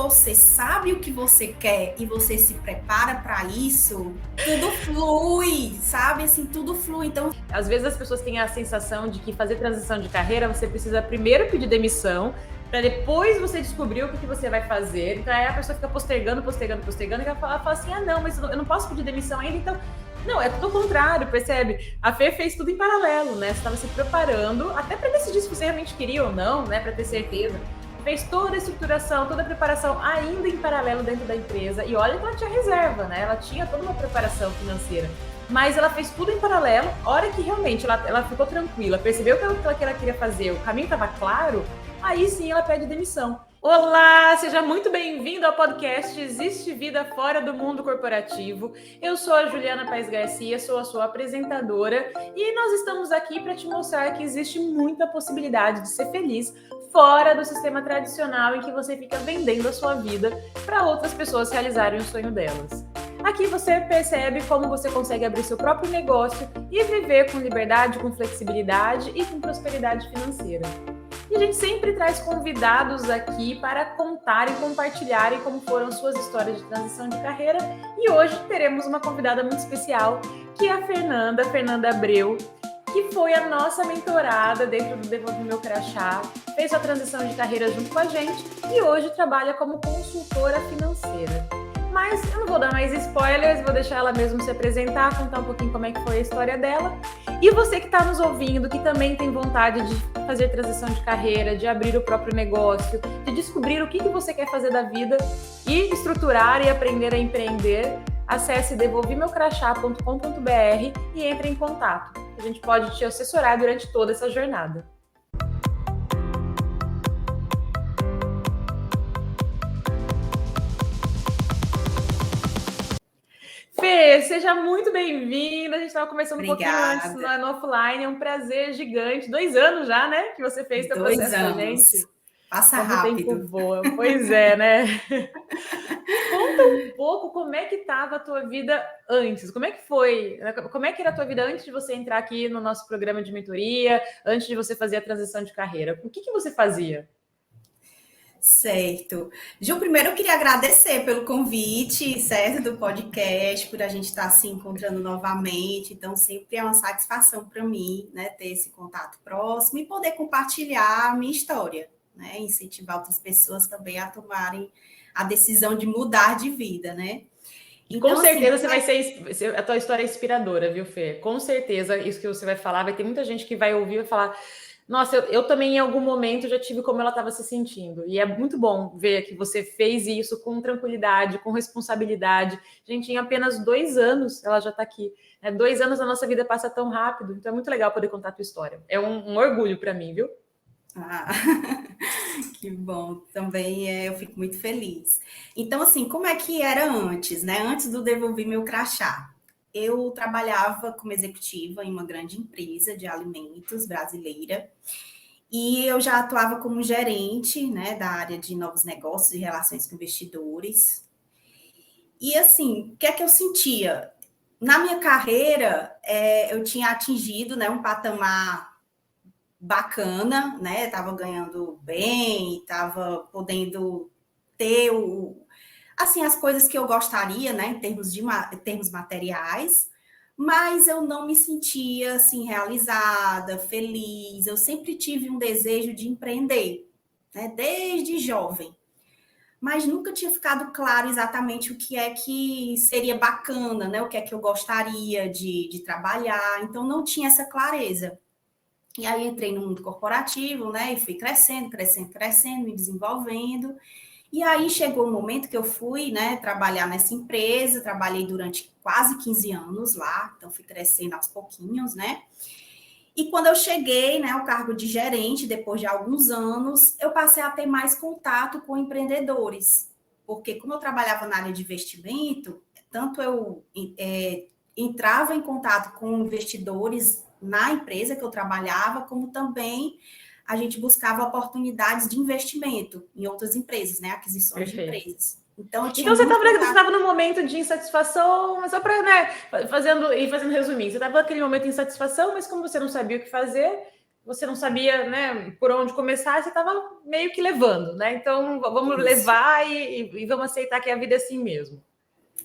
você sabe o que você quer e você se prepara para isso, tudo flui, sabe? Assim, tudo flui. Então, às vezes as pessoas têm a sensação de que fazer transição de carreira, você precisa primeiro pedir demissão, para depois você descobrir o que você vai fazer. Então aí a pessoa fica postergando, e ela fala assim, não, mas eu não posso pedir demissão ainda, então... Não, é tudo o contrário, percebe? A Fê fez tudo em paralelo, né? Você estava se preparando, até para decidir se você realmente queria ou não, né? Para ter certeza. Fez toda a estruturação, toda a preparação ainda em paralelo dentro da empresa. E olha que ela tinha reserva, né? Ela tinha toda uma preparação financeira. Mas ela fez tudo em paralelo. A hora que realmente ela ficou tranquila, percebeu que ela queria fazer, o caminho estava claro, aí sim ela pede demissão. Olá, seja muito bem-vindo ao podcast Existe Vida Fora do Mundo Corporativo. Eu sou a Juliana Paes Garcia, sou a sua apresentadora e nós estamos aqui para te mostrar que existe muita possibilidade de ser feliz fora do sistema tradicional em que você fica vendendo a sua vida para outras pessoas realizarem o sonho delas. Aqui você percebe como você consegue abrir seu próprio negócio e viver com liberdade, com flexibilidade e com prosperidade financeira. E a gente sempre traz convidados aqui para contar e compartilharem como foram suas histórias de transição de carreira. E hoje teremos uma convidada muito especial, que é a Fernanda Abreu, que foi a nossa mentorada dentro do Devolve Meu Crachá, fez sua transição de carreira junto com a gente e hoje trabalha como consultora financeira. Mas eu não vou dar mais spoilers, vou deixar ela mesmo se apresentar, contar um pouquinho como é que foi a história dela. E você que está nos ouvindo, que também tem vontade de fazer transição de carreira, de abrir o próprio negócio, de descobrir o que você quer fazer da vida e estruturar e aprender a empreender, acesse devolvemeucrachá.com.br e entre em contato. A gente pode te assessorar durante toda essa jornada. Fê, seja muito bem-vinda. A gente estava conversando um pouquinho antes no offline. É um prazer gigante. 2 anos já, né? Que você fez seu processo com a gente. Passa rápido. Como o tempo voa. Pois é, né? Conta um pouco como é que estava a tua vida antes. Como é que foi? Como é que era a tua vida antes de você entrar aqui no nosso programa de mentoria? Antes de você fazer a transição de carreira? O que você fazia? Certo. Ju, primeiro eu queria agradecer pelo convite, certo, do podcast, por a gente estar se encontrando novamente. Então, sempre é uma satisfação para mim, né, ter esse contato próximo e poder compartilhar a minha história, né, incentivar outras pessoas também a tomarem a decisão de mudar de vida, né. Então, com certeza assim, vai ser a tua história é inspiradora, viu, Fê? Com certeza, isso que você vai falar, vai ter muita gente que vai ouvir e vai falar... Nossa, eu também em algum momento já tive como ela estava se sentindo. E é muito bom ver que você fez isso com tranquilidade, com responsabilidade. Gente, em apenas 2 anos ela já está aqui. 2 anos a nossa vida passa tão rápido. Então é muito legal poder contar a tua história. É um orgulho para mim, viu? Que bom. Também eu fico muito feliz. Então, assim, como é que era antes, né? Antes do Devolver Meu Crachá. Eu trabalhava como executiva em uma grande empresa de alimentos brasileira e eu já atuava como gerente, né, da área de novos negócios e relações com investidores. E assim, o que é que eu sentia? Na minha carreira, eu tinha atingido, né, um patamar bacana, né? Estava ganhando bem, estava podendo ter assim, as coisas que eu gostaria, né, em termos materiais, mas eu não me sentia, assim, realizada, feliz. Eu sempre tive um desejo de empreender, né, desde jovem, mas nunca tinha ficado claro exatamente o que é que seria bacana, né, o que é que eu gostaria de trabalhar, então não tinha essa clareza. E aí entrei no mundo corporativo, né, e fui crescendo, me desenvolvendo. E aí chegou um momento que eu fui, né, trabalhar nessa empresa, trabalhei durante quase 15 anos lá, então fui crescendo aos pouquinhos, né? E quando eu cheguei, né, ao cargo de gerente, depois de alguns anos, eu passei a ter mais contato com empreendedores, porque como eu trabalhava na área de investimento, tanto eu entrava em contato com investidores na empresa que eu trabalhava, como também a gente buscava oportunidades de investimento em outras empresas, né? Aquisições de empresas. Então você estava num momento de insatisfação, mas só para, fazendo resuminho, você estava naquele momento de insatisfação, mas como você não sabia o que fazer, você não sabia, né, por onde começar, você estava meio que levando, né? Então, vamos Isso. levar e vamos aceitar que a vida é assim mesmo.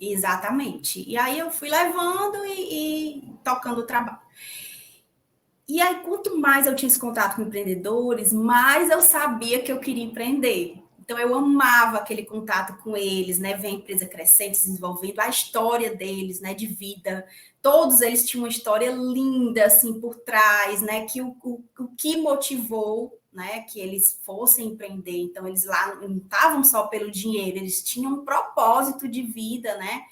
Exatamente. E aí eu fui levando e tocando o trabalho. E aí, quanto mais eu tinha esse contato com empreendedores, mais eu sabia que eu queria empreender. Então, eu amava aquele contato com eles, né? Ver a empresa crescendo, se desenvolvendo, a história deles, né? De vida. Todos eles tinham uma história linda, assim, por trás, né? Que o que motivou, né? Que eles fossem empreender. Então, eles lá não estavam só pelo dinheiro, eles tinham um propósito de vida, né?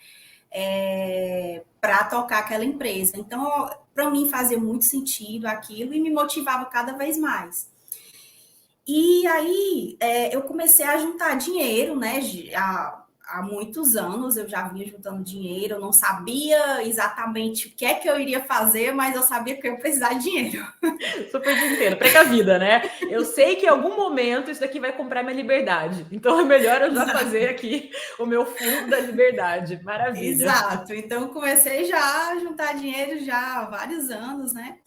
Para tocar aquela empresa. Então, para mim, fazia muito sentido aquilo e me motivava cada vez mais. E aí, eu comecei a juntar dinheiro, né? Há muitos anos eu já vinha juntando dinheiro, eu não sabia exatamente o que é que eu iria fazer, mas eu sabia que eu ia precisar de dinheiro. Super te entendo, precavida, né? Eu sei que em algum momento isso daqui vai comprar minha liberdade. Então é melhor eu já fazer aqui o meu fundo da liberdade. Maravilha. Exato. Então, comecei já a juntar dinheiro já há vários anos, né?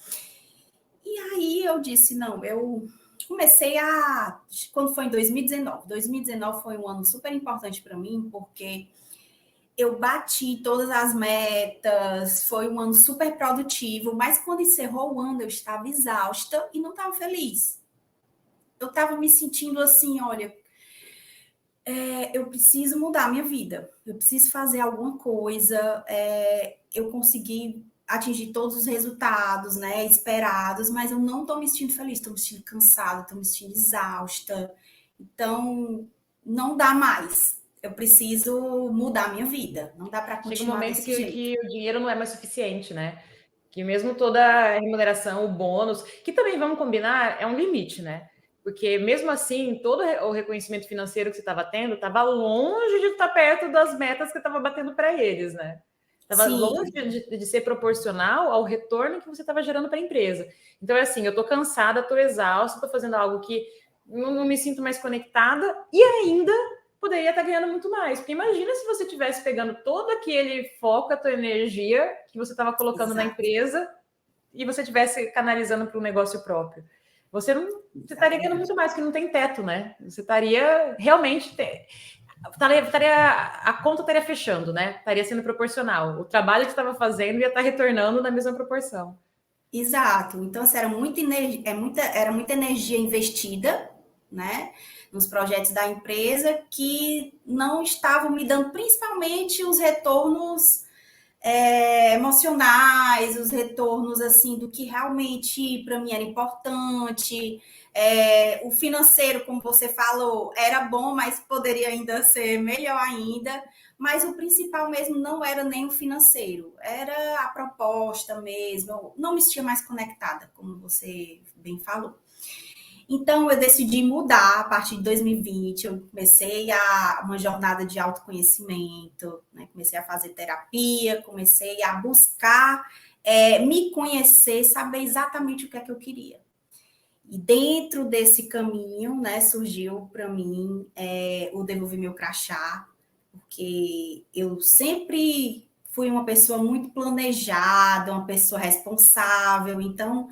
E aí eu disse, não, eu comecei a... Quando foi em 2019. 2019 foi um ano super importante para mim, porque eu bati todas as metas, foi um ano super produtivo, mas quando encerrou o ano eu estava exausta e não estava feliz. Eu estava me sentindo assim, olha, eu preciso mudar a minha vida, eu preciso fazer alguma coisa, eu consegui atingir todos os resultados, né, esperados, mas eu não estou me sentindo feliz, estou me sentindo cansada, estou me sentindo exausta, então não dá mais. Eu preciso mudar a minha vida, não dá para Chega um continuar momento desse jeito. que o dinheiro não é mais suficiente, né? Que mesmo toda a remuneração, o bônus, que também vamos combinar, é um limite, né? Porque mesmo assim, todo o reconhecimento financeiro que você estava tendo estava longe de estar perto das metas que estava batendo para eles, né? Estava longe Sim, de ser proporcional ao retorno que você estava gerando para a empresa. Então, é assim, eu estou cansada, estou exausta, estou fazendo algo que não me sinto mais conectada e ainda poderia estar ganhando muito mais. Porque imagina se você tivesse pegando todo aquele foco, a tua energia que você estava colocando na exato, empresa e você tivesse canalizando para um negócio próprio. Você não, você estaria ganhando exatamente. muito mais, que não tem teto, né? Você estaria realmente a conta estaria fechando, né? Estaria sendo proporcional. O trabalho que estava fazendo ia estar retornando na mesma proporção. Exato. Então, assim, era muita energia, era muita energia investida, né, nos projetos da empresa que não estavam me dando principalmente os retornos emocionais, os retornos assim do que realmente para mim era importante. O financeiro, como você falou, era bom, mas poderia ainda ser melhor ainda. Mas o principal mesmo não era nem o financeiro, era a proposta mesmo. Eu não me sentia mais conectada, como você bem falou. Então, eu decidi mudar a partir de 2020. Eu comecei uma jornada de autoconhecimento, né? Comecei a fazer terapia, comecei a buscar me conhecer, saber exatamente o que é que eu queria. E dentro desse caminho, né, surgiu para mim o Devolver Meu Crachá, porque eu sempre fui uma pessoa muito planejada, uma pessoa responsável, então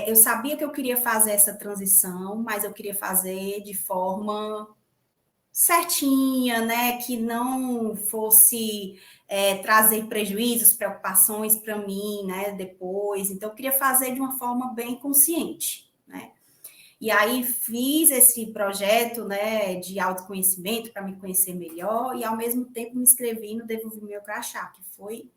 eu sabia que eu queria fazer essa transição, mas eu queria fazer de forma certinha, né? Que não fosse trazer prejuízos, preocupações para mim, né? Depois. Então, eu queria fazer de uma forma bem consciente, né? E aí fiz esse projeto, né, de autoconhecimento para me conhecer melhor e ao mesmo tempo me inscrevi no Devolvi Meu Crachá, que foi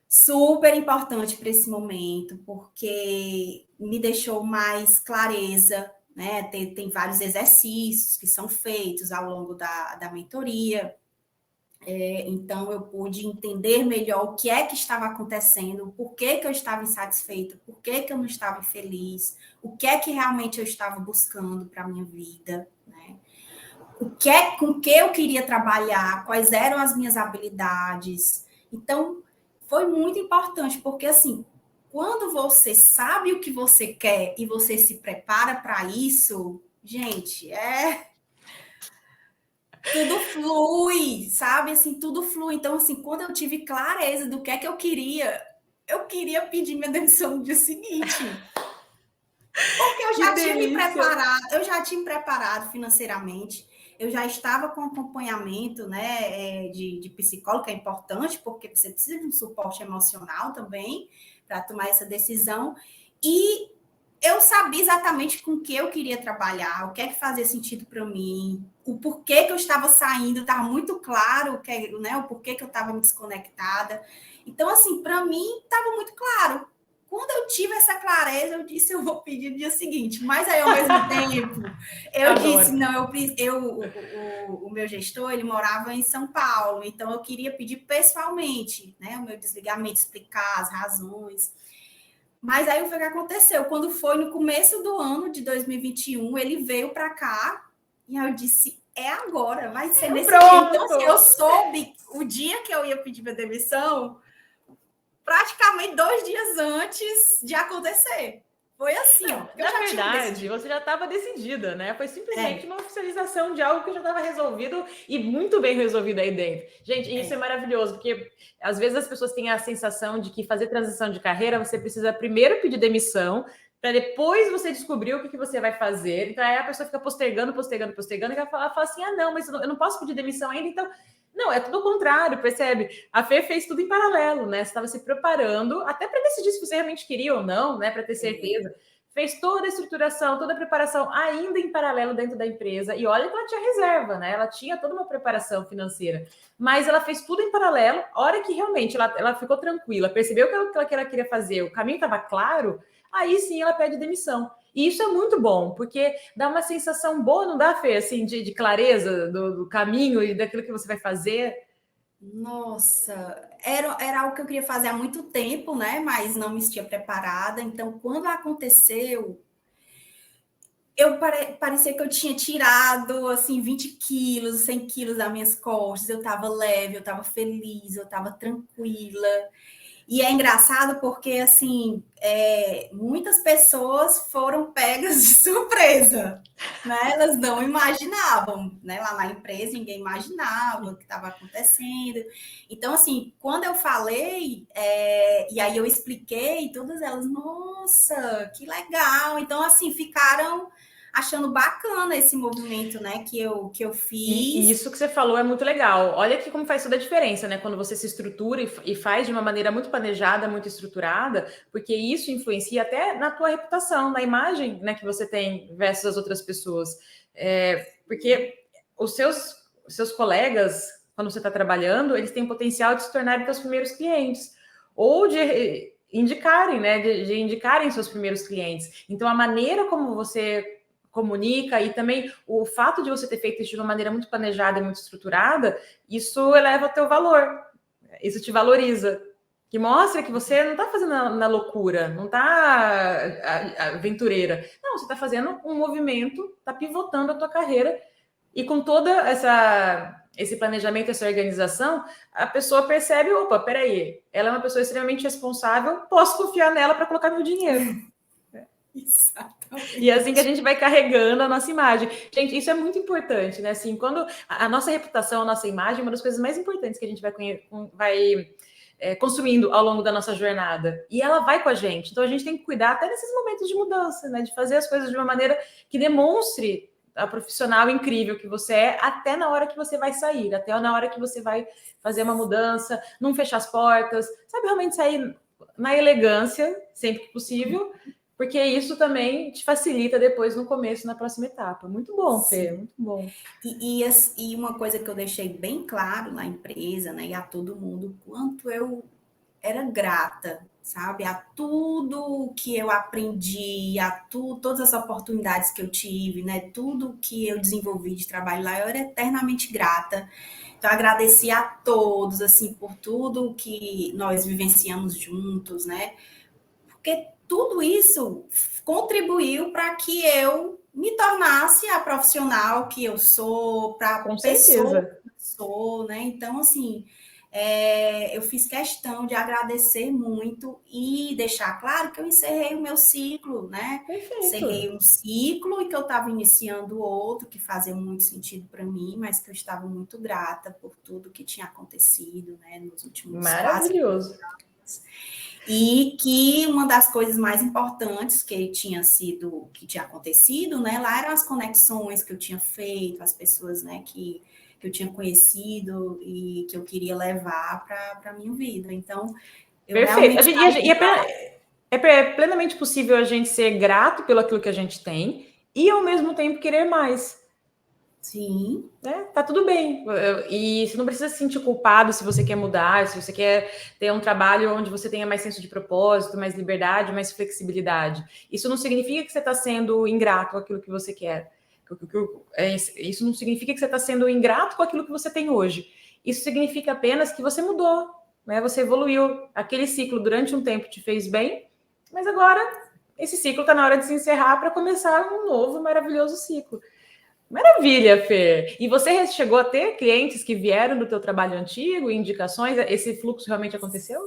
super importante para esse momento, porque me deixou mais clareza, né? Tem vários exercícios que são feitos ao longo da mentoria. Então, eu pude entender melhor o que é que estava acontecendo, por que, que eu estava insatisfeita, por que, que eu não estava feliz, o que é que realmente eu estava buscando para a minha vida, né? Com que eu queria trabalhar, quais eram as minhas habilidades. Então, foi muito importante, porque assim, quando você sabe o que você quer e você se prepara para isso, gente, tudo flui, sabe? Assim, tudo flui. Então, assim, quando eu tive clareza do que é que eu queria pedir minha demissão no dia seguinte. eu já tinha me preparado financeiramente, eu já estava com acompanhamento, né, de psicólogo, que é importante, porque você precisa de um suporte emocional também para tomar essa decisão. E eu sabia exatamente com o que eu queria trabalhar, o que é que fazia sentido para mim, o porquê que eu estava saindo, estava muito claro, né, o porquê que eu estava me desconectada. Então, assim, para mim, estava muito claro. Quando eu tive essa clareza, eu disse, eu vou pedir no dia seguinte. Mas aí, ao mesmo tempo, eu disse, Adoro. não, o meu gestor, ele morava em São Paulo, então eu queria pedir pessoalmente, né, o meu desligamento, explicar as razões. Mas aí o que aconteceu? Quando foi no começo do ano de 2021, ele veio para cá e eu disse: é agora, vai ser nesse dia. Então, assim, eu Pronto! soube o dia que eu ia pedir minha demissão, praticamente 2 dias antes de acontecer. Foi assim, ó. Eu Na já tinha verdade, decidido. você já estava decidida, né? Foi simplesmente É, uma oficialização de algo que já estava resolvido e muito bem resolvido aí dentro. Gente, isso é maravilhoso, porque às vezes as pessoas têm a sensação de que fazer transição de carreira, você precisa primeiro pedir demissão, para depois você descobrir o que você vai fazer. Então aí a pessoa fica postergando, e vai fala assim: ah, não, mas eu não posso pedir demissão ainda, então. Não, é tudo o contrário, percebe? A Fê fez tudo em paralelo, né? Você estava se preparando até para decidir se você realmente queria ou não, né? Para ter certeza. Fez toda a estruturação, toda a preparação ainda em paralelo dentro da empresa. E olha que ela tinha reserva, né? Ela tinha toda uma preparação financeira. Mas ela fez tudo em paralelo. A hora que realmente ela ficou tranquila, percebeu que ela queria fazer, o caminho estava claro, aí sim ela pede demissão. E isso é muito bom, porque dá uma sensação boa, não dá, Fê, assim, de clareza do caminho e daquilo que você vai fazer? nossa, era algo que eu queria fazer há muito tempo, né? Mas não me sentia preparada. Então, quando aconteceu, parecia que eu tinha tirado, assim, 20 quilos, 100 quilos das minhas costas. Eu estava leve, eu estava feliz, eu estava tranquila. E é engraçado porque, assim, muitas pessoas foram pegas de surpresa, né? Elas não imaginavam, né? Lá na empresa, ninguém imaginava o que estava acontecendo. Então, assim, quando eu falei, e aí eu expliquei, todas elas, nossa, que legal. Então, assim, ficaram achando bacana esse movimento, né, que eu E fiz. isso que você falou é muito legal. Olha aqui como faz toda a diferença, né? Quando você se estrutura e faz de uma maneira muito planejada, muito estruturada, porque isso influencia até na tua reputação, na imagem, né, que você tem versus as outras pessoas. Porque os seus colegas, quando você está trabalhando, eles têm o potencial de se tornarem teus primeiros clientes ou de indicarem, né? De indicarem seus primeiros clientes. Então, a maneira como você comunica e também o fato de você ter feito isso de uma maneira muito planejada e muito estruturada, isso eleva o teu valor, isso te valoriza, que mostra que você não está fazendo na loucura, não está aventureira, não, você está fazendo um movimento, está pivotando a tua carreira e com toda esse planejamento, essa organização, a pessoa percebe, opa, peraí, ela é uma pessoa extremamente responsável, posso confiar nela para colocar meu dinheiro. Exatamente. E é assim que a gente vai carregando a nossa imagem. Gente, isso é muito importante, né? Assim, quando a nossa reputação, a nossa imagem, é uma das coisas mais importantes que a gente vai construindo ao longo da nossa jornada. E ela vai com a gente. Então a gente tem que cuidar até nesses momentos de mudança, né? De fazer as coisas de uma maneira que demonstre a profissional incrível que você é, até na hora que você vai sair, até na hora que você vai fazer uma mudança, não fechar as portas, sabe? Realmente sair na elegância, sempre que possível, porque isso também te facilita depois no começo, na próxima etapa. Muito bom, Fê, Sim. muito bom. E uma coisa que eu deixei bem claro na empresa, né, e a todo mundo, quanto eu era grata, sabe, a tudo que eu aprendi, todas as oportunidades que eu tive, né, tudo que eu desenvolvi de trabalho lá, eu era eternamente grata. Então, agradeci a todos, assim, por tudo que nós vivenciamos juntos, né, porque tudo isso contribuiu para que eu me tornasse a profissional que eu sou, para a Com pessoa certeza. que eu sou, né? Então, assim, eu fiz questão de agradecer muito e deixar claro que eu encerrei o meu ciclo, né? Perfeito. Encerrei um ciclo e que eu estava iniciando outro, que fazia muito sentido para mim, mas que eu estava muito grata por tudo que tinha acontecido, né? Nos últimos quase Maravilhoso. anos. E que uma das coisas mais importantes que tinha acontecido, né, lá eram as conexões que eu tinha feito, as pessoas, né, que eu tinha conhecido e que eu queria levar para a minha vida. Então, eu Perfeito. realmente É plenamente possível a gente ser grato pelo aquilo que a gente tem e, ao mesmo tempo, querer mais. sim, Né? Tá tudo bem. E você não precisa se sentir culpado se você quer mudar, se você quer ter um trabalho onde você tenha mais senso de propósito, mais liberdade, mais flexibilidade. Isso não significa que você está sendo ingrato com aquilo que você quer. Isso não significa que você está sendo ingrato com aquilo que você tem hoje. Isso significa apenas que você mudou, né? Você evoluiu. Aquele ciclo durante um tempo te fez bem, mas agora esse ciclo está na hora de se encerrar para começar um novo maravilhoso ciclo. Maravilha, Fer. E você chegou a ter clientes que vieram do teu trabalho antigo, indicações? Esse fluxo realmente aconteceu?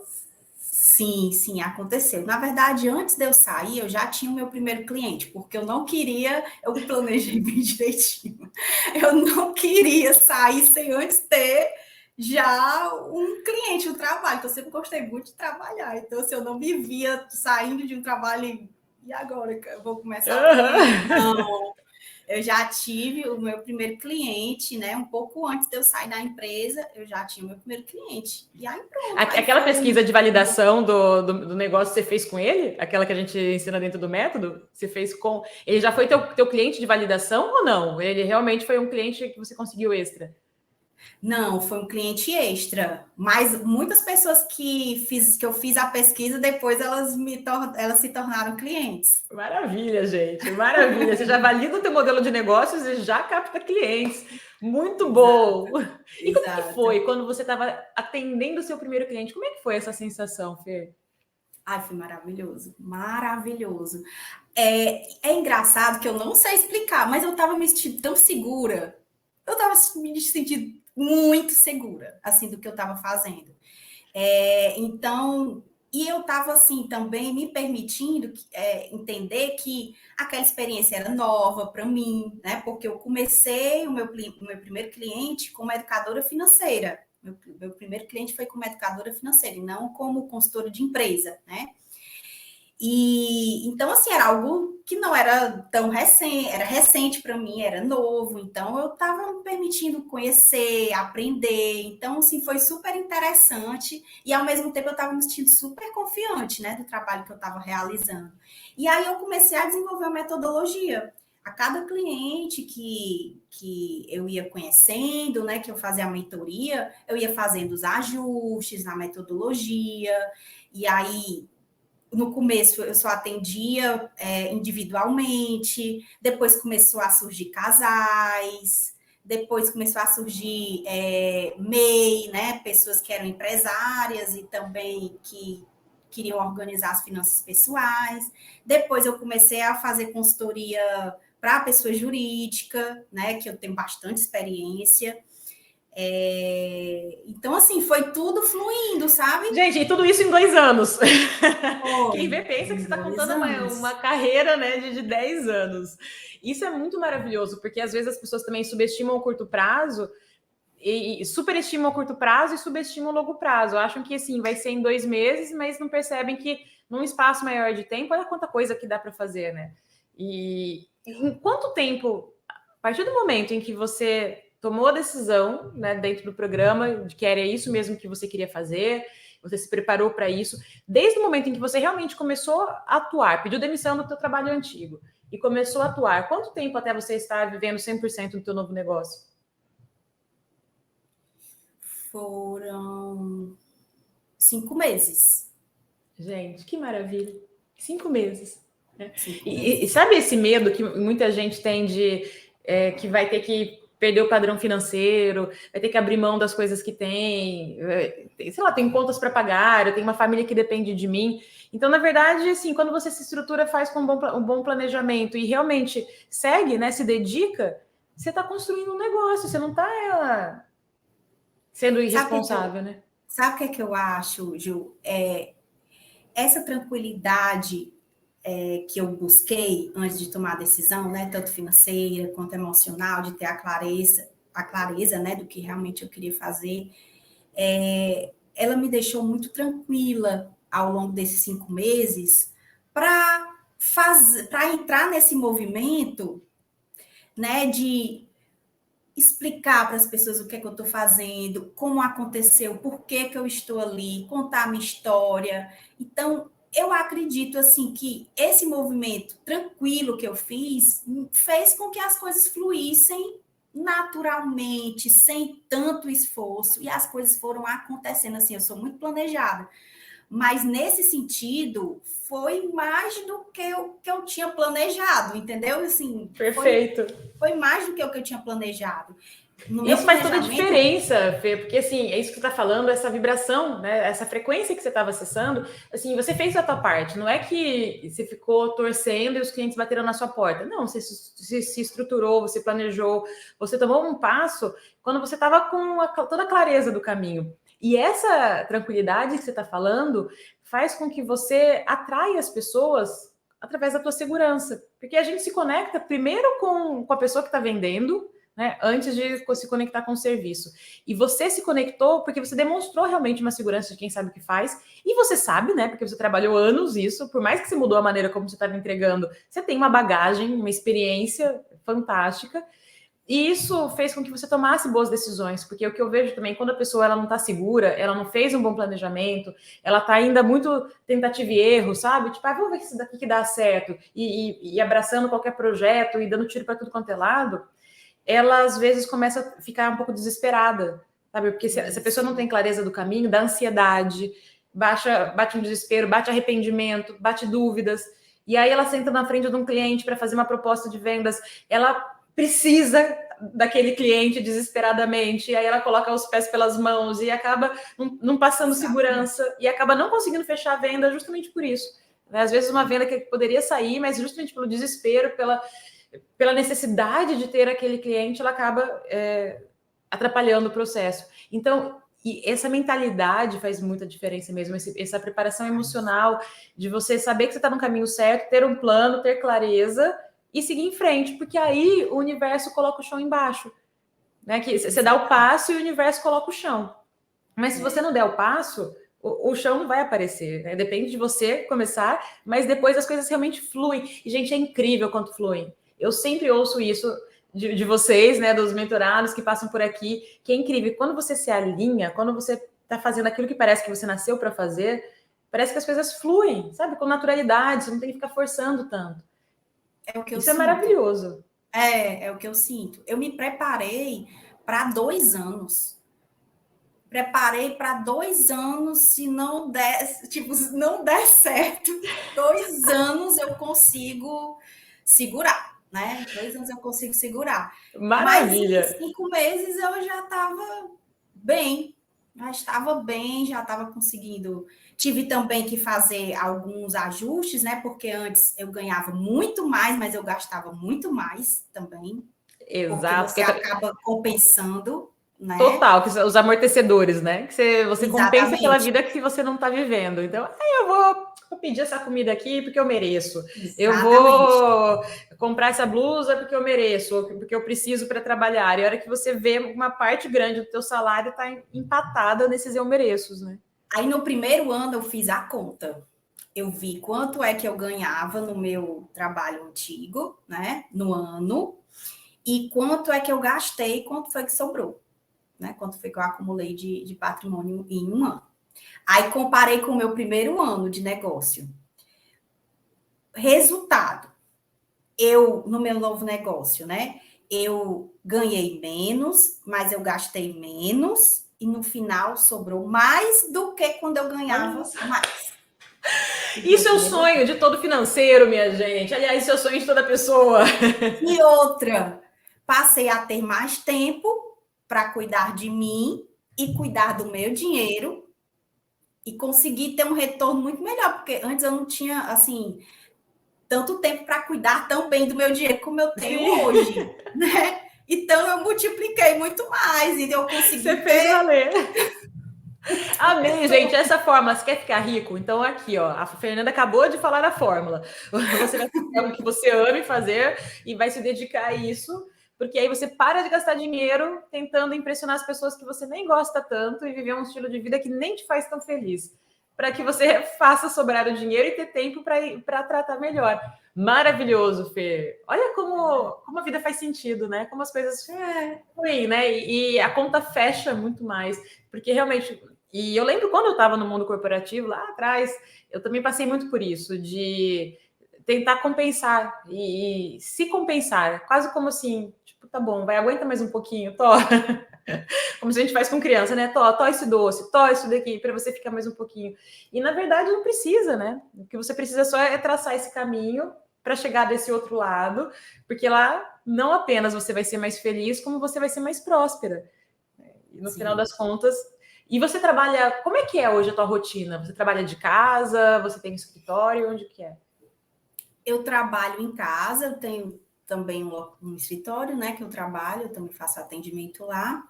sim, sim, aconteceu. Na verdade, antes de eu sair, eu já tinha o meu primeiro cliente, porque eu não queria, eu planejei bem direitinho. Eu não queria sair sem antes ter já um cliente, um trabalho, que eu sempre gostei muito de trabalhar. Então, se eu não me via saindo de um trabalho e agora eu vou começar a vender. Não, eu já tive o meu primeiro cliente, né? Um pouco antes de eu sair da empresa, eu já tinha o meu primeiro cliente. E aí pronto, aí Aquela foi. pesquisa de validação do negócio você fez com ele? Aquela que a gente ensina dentro do método? Você fez com. Ele já foi teu cliente de validação ou não? Ele realmente foi um cliente que você conseguiu extra? Não, foi um cliente extra. Mas muitas pessoas que eu fiz a pesquisa, depois elas se tornaram clientes. Maravilha, gente. Maravilha. Você já valida o teu modelo de negócios e já capta clientes. Muito bom. Exato, E como que exato. foi quando você estava atendendo o seu primeiro cliente? Como é que foi essa sensação, Fer? Ai, foi maravilhoso, maravilhoso. É engraçado que eu não sei explicar, mas eu estava me sentindo tão segura. Eu estava me sentindo muito segura, assim, do que eu estava fazendo. Então, e eu estava assim também me permitindo entender que aquela experiência era nova para mim, né? Porque eu comecei o meu primeiro cliente como educadora financeira. Meu primeiro cliente foi como educadora financeira e não como consultora de empresa, né? E então, assim, era algo que não era tão recente, era recente para mim, era novo, então eu estava me permitindo conhecer, aprender. Então, assim, foi super interessante e ao mesmo tempo eu estava me sentindo super confiante, né, do trabalho que eu estava realizando. E aí eu comecei a desenvolver uma metodologia. A cada cliente que eu ia conhecendo, né, que eu fazia a mentoria, eu ia fazendo os ajustes na metodologia, e aí no começo eu só atendia individualmente, depois começou a surgir casais, depois começou a surgir MEI, né? Pessoas que eram empresárias e também que queriam organizar as finanças pessoais. Depois eu comecei a fazer consultoria para pessoa jurídica, né? Que eu tenho bastante experiência. Então, assim, foi tudo fluindo, sabe? Gente, e tudo isso em 2 anos. Quem Foi, vê pensa que em você está dois contando uma anos. carreira, né, de 10 anos. Isso é muito maravilhoso, porque às vezes as pessoas também subestimam o curto prazo e superestimam o curto prazo e subestimam o longo prazo. Acham que assim vai ser em 2 meses, mas não percebem que num espaço maior de tempo, olha quanta coisa que dá para fazer, né? E em quanto tempo, a partir do momento em que você tomou a decisão, né, dentro do programa, de que era isso mesmo que você queria fazer, você se preparou para isso, desde o momento em que você realmente começou a atuar, pediu demissão do teu trabalho antigo e começou a atuar, quanto tempo até você estar vivendo 100% do teu novo negócio? Foram 5 meses. Gente, que maravilha. 5 meses. Né? E5 meses. sabe esse medo que muita gente tem de que vai ter que perder o padrão financeiro, vai ter que abrir mão das coisas que tem, sei lá, tem contas para pagar, eu tenho uma família que depende de mim. Então, na verdade, assim, quando você se estrutura, faz com um bom planejamento e realmente segue, né, se dedica, você está construindo um negócio, você não está sendo irresponsável, né? Sabe o que é que eu acho, Ju? Essa tranquilidade que eu busquei antes de tomar a decisão, né, tanto financeira quanto emocional, de ter a clareza, né, do que realmente eu queria fazer, ela me deixou muito tranquila ao longo desses 5 meses para entrar nesse movimento, né, de explicar para as pessoas o que é que eu estou fazendo, como aconteceu, por que que eu estou ali, contar a minha história. Então, eu acredito assim que esse movimento tranquilo que eu fiz fez com que as coisas fluíssem naturalmente, sem tanto esforço, e as coisas foram acontecendo assim. Eu sou muito planejada, mas nesse sentido foi mais do que eu tinha planejado, entendeu? Assim, Perfeito. foi mais do que o que eu tinha planejado. Isso faz toda a diferença, Fê, porque assim, é isso que você está falando, essa vibração, né? Essa frequência que você estava acessando, assim, você fez a tua parte, não é que você ficou torcendo e os clientes bateram na sua porta. Não, você se estruturou, você planejou, você tomou um passo quando você estava com toda a clareza do caminho. E essa tranquilidade que você está falando faz com que você atraia as pessoas através da tua segurança. Porque a gente se conecta primeiro com a pessoa que está vendendo, né, antes de se conectar com o serviço. E você se conectou porque você demonstrou realmente uma segurança de quem sabe o que faz. E você sabe, né, porque você trabalhou anos isso, por mais que você mudou a maneira como você estava entregando, você tem uma bagagem, uma experiência fantástica. E isso fez com que você tomasse boas decisões, porque o que eu vejo também, quando a pessoa ela não está segura, ela não fez um bom planejamento, ela está ainda muito tentativa e erro, sabe? Tipo, vamos ver se daqui que dá certo, e abraçando qualquer projeto, e dando tiro para tudo quanto é lado, ela às vezes começa a ficar um pouco desesperada, sabe? Porque se a pessoa não tem clareza do caminho, dá ansiedade, bate um desespero, bate arrependimento, bate dúvidas, e aí ela senta na frente de um cliente para fazer uma proposta de vendas, ela precisa daquele cliente desesperadamente, e aí ela coloca os pés pelas mãos e acaba não passando segurança e acaba não conseguindo fechar a venda justamente por isso. Às vezes uma venda que poderia sair, mas justamente pelo desespero, pela necessidade de ter aquele cliente, ela acaba atrapalhando o processo. Então, e essa mentalidade faz muita diferença mesmo, essa preparação emocional de você saber que você está no caminho certo, ter um plano, ter clareza e seguir em frente, porque aí o universo coloca o chão embaixo, né? Que você dá o passo e o universo coloca o chão. Mas se você não der o passo, o chão não vai aparecer, né? Depende de você começar, mas depois as coisas realmente fluem. E, gente, é incrível quanto fluem. Eu sempre ouço isso de vocês, né, dos mentorados que passam por aqui, que é incrível. Quando você se alinha, quando você está fazendo aquilo que parece que você nasceu para fazer, parece que as coisas fluem, sabe? Com naturalidade, você não tem que ficar forçando tanto. É o que eu Isso sinto. É maravilhoso. É o que eu sinto. Eu me preparei para 2 anos. Preparei para 2 anos, se não der, tipo, se não der certo, 2 anos eu consigo segurar, né? 2 anos eu consigo segurar. Maravilha. Mas em 5 meses eu já estava bem, já estava conseguindo. Tive também que fazer alguns ajustes, né? Porque antes eu ganhava muito mais, mas eu gastava muito mais também. Exato. Porque você acaba compensando, né? Total, que os amortecedores, né? Que você compensa aquela vida que você não está vivendo. Então, eu vou pedir essa comida aqui porque eu mereço. Exatamente. Eu vou comprar essa blusa porque eu mereço, porque eu preciso para trabalhar. E a hora que você vê uma parte grande do teu salário está empatada nesses eu mereços, né? Aí no primeiro ano eu fiz a conta. Eu vi quanto é que eu ganhava no meu trabalho antigo, né? No ano. E quanto é que eu gastei, quanto foi que sobrou. Né? Quanto foi que eu acumulei de patrimônio em um ano. Aí comparei com o meu primeiro ano de negócio. Resultado. No meu novo negócio, né? Eu ganhei menos, mas eu gastei menos. E no final sobrou mais do que quando eu ganhava mais. Isso é o sonho de todo financeiro, minha gente. Aliás, isso é o sonho de toda pessoa. E outra, passei a ter mais tempo para cuidar de mim e cuidar do meu dinheiro e conseguir ter um retorno muito melhor, porque antes eu não tinha, assim, tanto tempo para cuidar tão bem do meu dinheiro como eu tenho hoje, né? Então eu multipliquei muito mais e eu consegui. Você fez valer. Amei, gente. Essa fórmula, você quer ficar rico? Então, aqui, ó, a Fernanda acabou de falar a fórmula. Você vai fazer algo que você ama fazer e vai se dedicar a isso, porque aí você para de gastar dinheiro tentando impressionar as pessoas que você nem gosta tanto e viver um estilo de vida que nem te faz tão feliz. para que você faça sobrar o dinheiro e ter tempo para tratar melhor. Maravilhoso, Fê. Olha como a vida faz sentido, né? Como as coisas ruins, né? E a conta fecha muito mais. Porque realmente... E eu lembro quando eu estava no mundo corporativo, lá atrás, eu também passei muito por isso, de tentar compensar e se compensar. Quase como assim, tipo, tá bom, vai, aguenta mais um pouquinho, Tó. Como se a gente faz com criança, né? Tó esse doce, tó isso daqui, para você ficar mais um pouquinho. E na verdade não precisa, né? O que você precisa só é traçar esse caminho para chegar desse outro lado, porque lá não apenas você vai ser mais feliz, como você vai ser mais próspera. E no final das contas. E você trabalha. Como é que é hoje a tua rotina? Você trabalha de casa? Você tem escritório? Onde que é? Eu trabalho em casa, eu tenho também um escritório, né, que eu trabalho, eu também faço atendimento lá,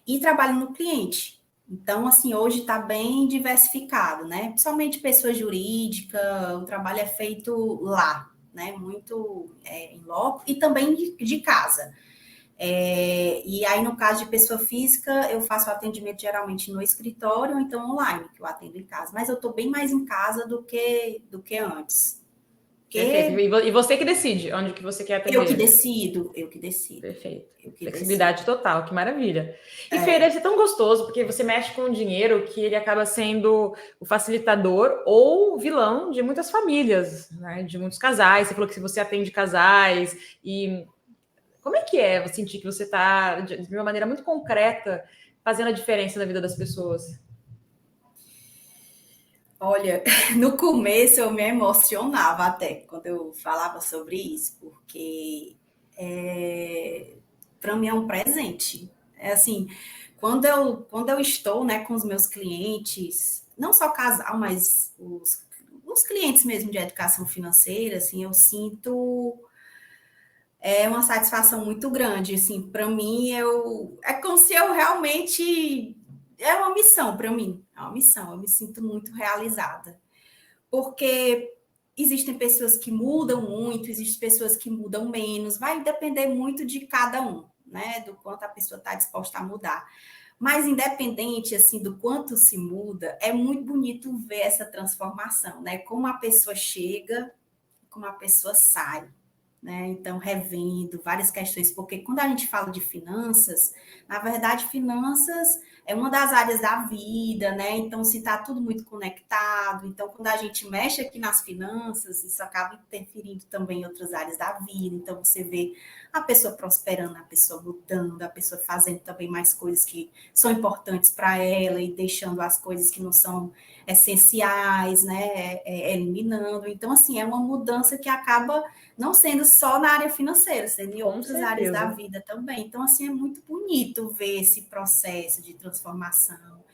e trabalho no cliente. Então, assim, hoje está bem diversificado, né? Principalmente pessoa jurídica, o trabalho é feito lá, né? Muito em loco, e também de casa. E aí, no caso de pessoa física, eu faço atendimento geralmente no escritório, ou então online, que eu atendo em casa. Mas eu estou bem mais em casa do que antes. Perfeito. Porque E você que decide onde que você quer eu que atender. decido, eu que decido. Perfeito. Eu que Flexibilidade decido. total, que maravilha. E Fê, deve ser tão gostoso, porque você mexe com o dinheiro que ele acaba sendo o facilitador ou o vilão de muitas famílias, né? De muitos casais. Você falou que se você atende casais e como é que é eu sentir que você está, de uma maneira muito concreta, fazendo a diferença na vida das pessoas? Olha, no começo eu me emocionava até quando eu falava sobre isso, porque para mim é um presente. É assim, quando eu estou, né, com os meus clientes, não só casal, mas os clientes mesmo de educação financeira, assim, eu sinto uma satisfação muito grande, assim, para mim é como se eu realmente é uma missão para mim, é uma missão, eu me sinto muito realizada, porque existem pessoas que mudam muito, existem pessoas que mudam menos, vai depender muito de cada um, né, do quanto a pessoa está disposta a mudar. Mas independente assim do quanto se muda, é muito bonito ver essa transformação, né? Como a pessoa chega, como a pessoa sai, né? Então, revendo várias questões, porque quando a gente fala de finanças, na verdade, finanças é uma das áreas da vida, né? Então, se está tudo muito conectado, então, quando a gente mexe aqui nas finanças, isso acaba interferindo também em outras áreas da vida. Então, você vê a pessoa prosperando, a pessoa mudando, a pessoa fazendo também mais coisas que são importantes para ela e deixando as coisas que não são essenciais, né? Eliminando. Então, assim, é uma mudança que acaba não sendo só na área financeira, sendo em Com outras áreas da certeza. vida também. Então, assim, é muito bonito ver esse processo de transformação.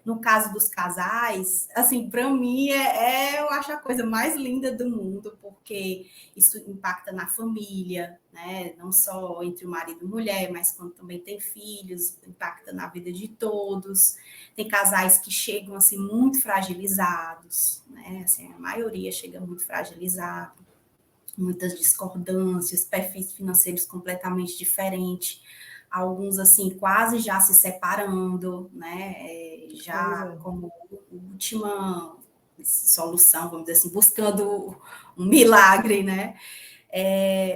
No caso dos casais, assim, para mim eu acho a coisa mais linda do mundo, porque isso impacta na família, né? Não só entre o marido e mulher, mas quando também tem filhos, impacta na vida de todos. Tem casais que chegam assim muito fragilizados, né? Assim, a maioria chega muito fragilizado, muitas discordâncias, perfis financeiros completamente diferentes, alguns assim quase já se separando, né? Já como última solução, vamos dizer assim, buscando um milagre, né?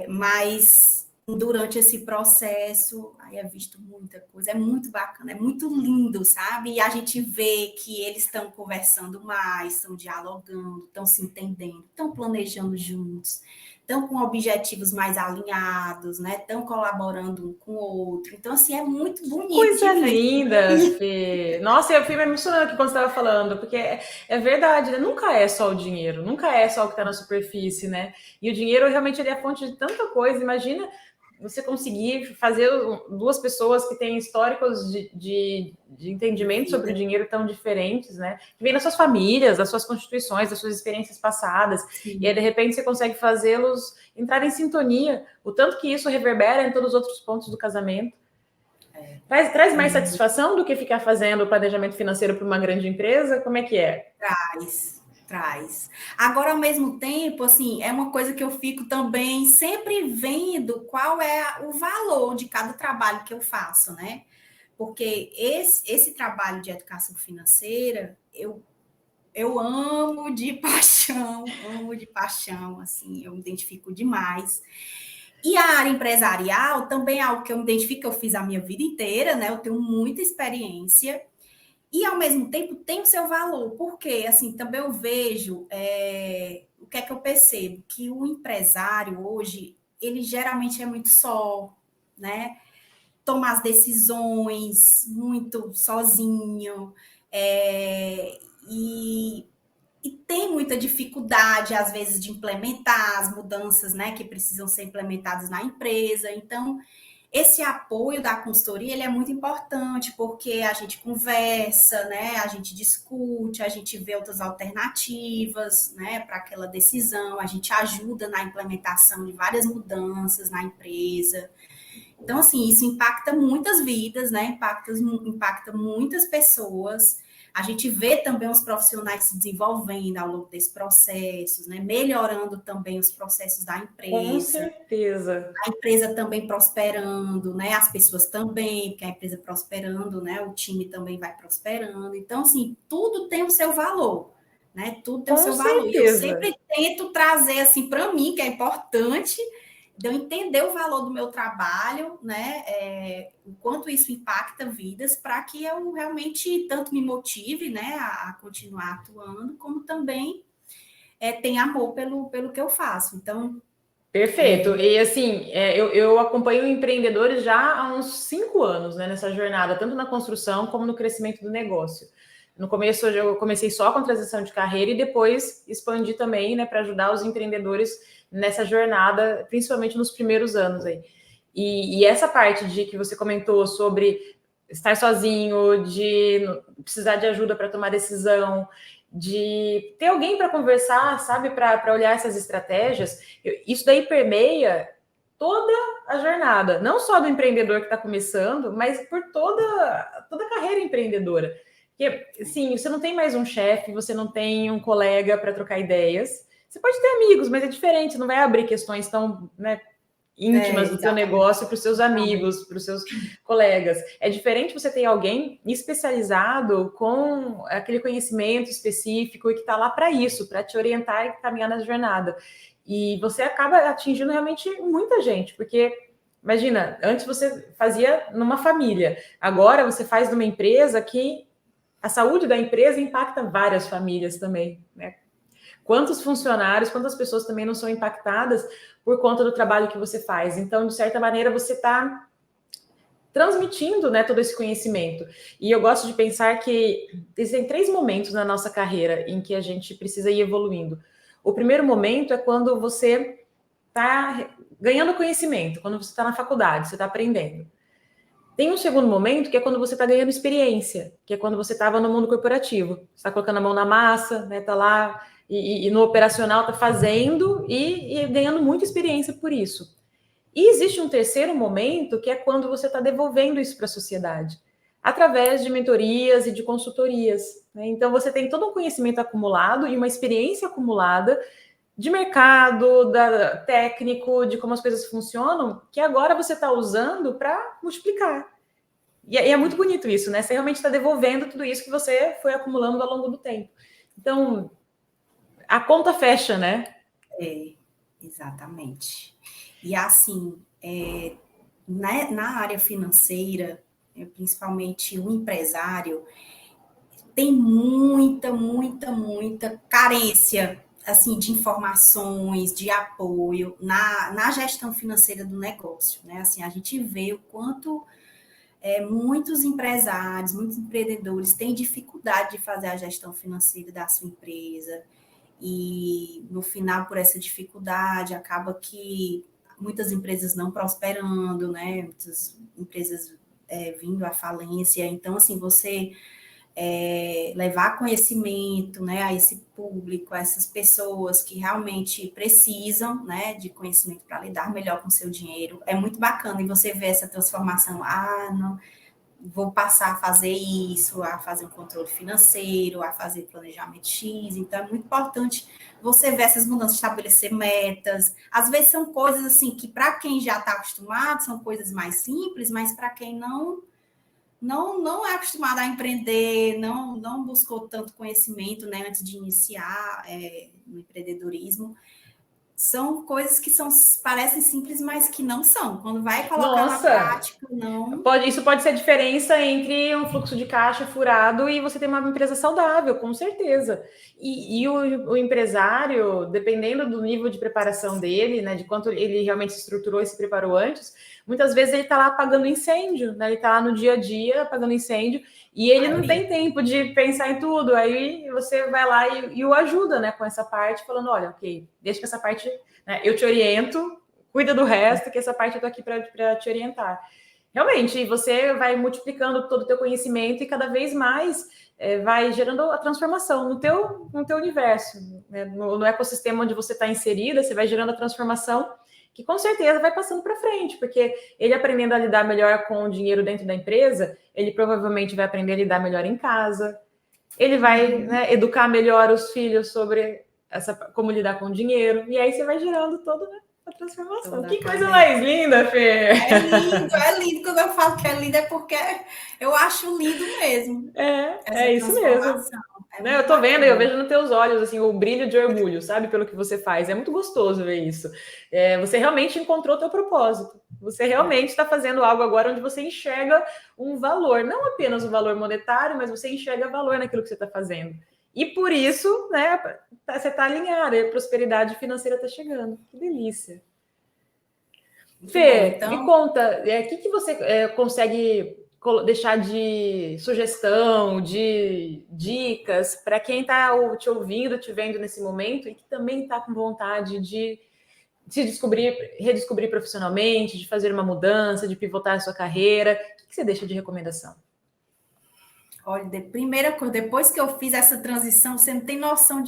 Mas durante esse processo, aí é visto muita coisa, é muito bacana, é muito lindo, sabe? E a gente vê que eles estão conversando mais, estão dialogando, estão se entendendo, estão planejando juntos, estão com objetivos mais alinhados, né? Estão colaborando um com o outro. Então, assim, é muito bonito Coisa de ver linda, isso. Fê. Nossa, eu fui me emocionando aqui quando você estava falando, porque é verdade, né? Nunca é só o dinheiro, nunca é só o que está na superfície, né? E o dinheiro realmente ele é a fonte de tanta coisa. Imagina você conseguir fazer duas pessoas que têm históricos de entendimento sobre o dinheiro tão diferentes, né? Que vem das suas famílias, das suas constituições, das suas experiências passadas. Sim. E aí, de repente, você consegue fazê-los entrar em sintonia. O tanto que isso reverbera em todos os outros pontos do casamento. Traz mais satisfação do que ficar fazendo o planejamento financeiro para uma grande empresa? Como é que é? Traz. Agora, ao mesmo tempo, assim, é uma coisa que eu fico também sempre vendo qual é o valor de cada trabalho que eu faço, né? Porque esse trabalho de educação financeira, eu amo de paixão, assim, eu me identifico demais. E a área empresarial também é algo que eu me identifico, eu fiz a minha vida inteira, né? Eu tenho muita experiência e, ao mesmo tempo, tem o seu valor. Porque, assim, também eu vejo, o que é que eu percebo? Que o empresário hoje, ele geralmente é muito só, né? Toma as decisões muito sozinho, é, e e tem muita dificuldade, às vezes, de implementar as mudanças, né, que precisam ser implementadas na empresa. Então, esse apoio da consultoria, ele é muito importante, porque a gente conversa, né, a gente discute, a gente vê outras alternativas, né, para aquela decisão, a gente ajuda na implementação de várias mudanças na empresa. Então, assim, isso impacta muitas vidas, né? Impacta muitas pessoas. A gente vê também os profissionais se desenvolvendo ao longo desse processo, né? Melhorando também os processos da Com empresa, certeza. a empresa também prosperando, né? As pessoas também, porque a empresa prosperando, né? O time também vai prosperando. Então, assim, tudo tem o seu valor, né? Tudo tem o Com seu valor. E eu certeza. sempre tento trazer, assim, para mim, que é importante, de eu entender o valor do meu trabalho, né? O quanto isso impacta vidas, para que eu realmente tanto me motive, né, a continuar atuando, como também tenha amor pelo que eu faço. Então, Perfeito. E assim, eu acompanho empreendedores já há uns 5 anos, né, nessa jornada, tanto na construção como no crescimento do negócio. No começo eu comecei só com transição de carreira e depois expandi também, né, para ajudar os empreendedores nessa jornada, principalmente nos primeiros anos aí. E essa parte de que você comentou sobre estar sozinho, de precisar de ajuda para tomar decisão, de ter alguém para conversar, sabe, para olhar essas estratégias, isso daí permeia toda a jornada, não só do empreendedor que está começando, mas por toda a carreira empreendedora. Porque, sim, você não tem mais um chefe, você não tem um colega para trocar ideias. Você pode ter amigos, mas é diferente, não vai abrir questões tão, né, íntimas do teu negócio para os seus amigos, para os seus colegas. É diferente você ter alguém especializado com aquele conhecimento específico e que está lá para isso, para te orientar e caminhar na jornada. E você acaba atingindo realmente muita gente, porque imagina, antes você fazia numa família, agora você faz numa empresa que a saúde da empresa impacta várias famílias também, né? Quantos funcionários, quantas pessoas também não são impactadas por conta do trabalho que você faz. Então, de certa maneira, você está transmitindo, né, todo esse conhecimento. E eu gosto de pensar que existem 3 momentos na nossa carreira em que a gente precisa ir evoluindo. O primeiro momento é quando você está ganhando conhecimento, quando você está na faculdade, você está aprendendo. Tem um segundo momento que é quando você está ganhando experiência, que é quando você estava no mundo corporativo. Você está colocando a mão na massa, né? Está lá e no operacional está fazendo e ganhando muita experiência por isso. E existe um terceiro momento que é quando você está devolvendo isso para a sociedade, através de mentorias e de consultorias, né? Então você tem todo um conhecimento acumulado e uma experiência acumulada de mercado, técnico, de como as coisas funcionam, que agora você está usando para multiplicar. E é muito bonito isso, né? Você realmente está devolvendo tudo isso que você foi acumulando ao longo do tempo. Então, a conta fecha, né? Exatamente. E assim, na área financeira, principalmente o empresário, tem muita carência assim de informações, de apoio na gestão financeira do negócio, né? Assim, a gente vê o quanto muitos empresários, muitos empreendedores têm dificuldade de fazer a gestão financeira da sua empresa e no final, por essa dificuldade, acaba que muitas empresas não prosperando, né? Muitas empresas vindo à falência. Então, assim, você levar conhecimento, né, a esse público, a essas pessoas que realmente precisam, né, de conhecimento para lidar melhor com o seu dinheiro, é muito bacana. E você vê essa transformação, não, vou passar a fazer isso, a fazer um controle financeiro, a fazer planejamento X. Então, é muito importante você ver essas mudanças, estabelecer metas. Às vezes são coisas assim que, para quem já está acostumado, são coisas mais simples, mas para quem não é acostumado a empreender, não buscou tanto conhecimento, né, antes de iniciar no empreendedorismo. São coisas que parecem simples, mas que não são. Quando vai colocar na Nossa! prática, não. Isso pode ser a diferença entre um fluxo de caixa furado e você ter uma empresa saudável, com certeza. E o empresário, dependendo do nível de preparação dele, né, de quanto ele realmente se estruturou e se preparou antes, muitas vezes ele está lá apagando incêndio, né, ele está lá no dia a dia apagando incêndio e ele não tem tempo de pensar em tudo. Aí você vai lá e o ajuda, né, com essa parte, falando, olha, ok, deixa que essa parte, né, eu te oriento, cuida do resto, que essa parte eu tô aqui para te orientar. Realmente, você vai multiplicando todo o teu conhecimento e cada vez mais vai gerando a transformação no teu universo, né? No ecossistema onde você está inserida, você vai gerando a transformação que com certeza vai passando para frente, porque ele aprendendo a lidar melhor com o dinheiro dentro da empresa, ele provavelmente vai aprender a lidar melhor em casa, ele vai, né, educar melhor os filhos sobre como lidar com o dinheiro, e aí você vai gerando todo, né, a transformação. Que coisa mais linda, Fê! É lindo, é lindo. Quando eu falo que é lindo, é porque eu acho lindo mesmo. É isso mesmo. Né, eu tô vendo, eu vejo nos teus olhos assim, o brilho de orgulho, sabe, pelo que você faz. É muito gostoso ver isso. Você realmente encontrou o teu propósito. Você realmente está fazendo algo agora onde você enxerga um valor, não apenas um valor monetário, mas você enxerga valor naquilo que você está fazendo. E por isso, né, você está alinhada, e a prosperidade financeira está chegando. Que delícia. Fê, então, me conta, o que você consegue deixar de sugestão, de dicas para quem está te ouvindo, te vendo nesse momento e que também está com vontade de se descobrir, redescobrir profissionalmente, de fazer uma mudança, de pivotar a sua carreira? O que você deixa de recomendação? Olha, primeira coisa, depois que eu fiz essa transição, você não tem noção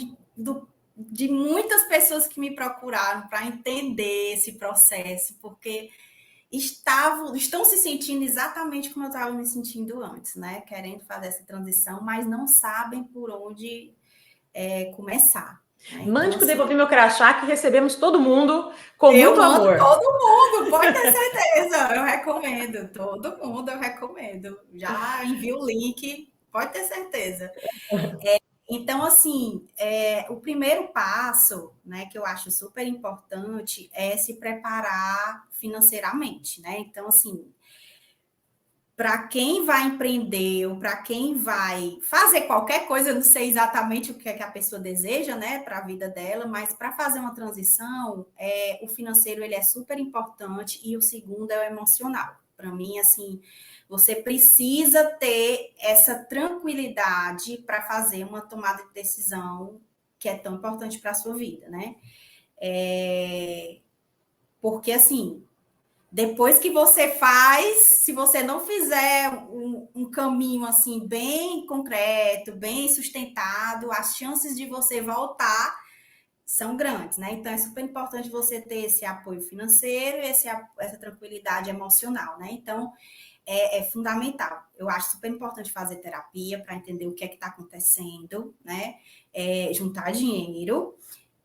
de muitas pessoas que me procuraram para entender esse processo, porque estão se sentindo exatamente como eu estava me sentindo antes, né? Querendo fazer essa transição, mas não sabem por onde começar. Né? Mande então, que eu devolvi meu crachá, que recebemos todo mundo com eu muito mando amor. Todo mundo, pode ter certeza. Eu recomendo, todo mundo eu recomendo. Já envio o link, pode ter certeza. Então, assim, o primeiro passo, né, que eu acho super importante é se preparar financeiramente, né? Então, assim, para quem vai empreender ou para quem vai fazer qualquer coisa, eu não sei exatamente o que é que a pessoa deseja, né, para a vida dela, mas para fazer uma transição, o financeiro ele é super importante e o segundo é o emocional. Para mim, assim, você precisa ter essa tranquilidade para fazer uma tomada de decisão que é tão importante para a sua vida, né? Porque, assim, depois que você faz, se você não fizer um caminho assim bem concreto, bem sustentado, as chances de você voltar são grandes, né? Então é super importante você ter esse apoio financeiro e essa tranquilidade emocional, né? Então é fundamental. Eu acho super importante fazer terapia para entender o que é que está acontecendo, né? Juntar dinheiro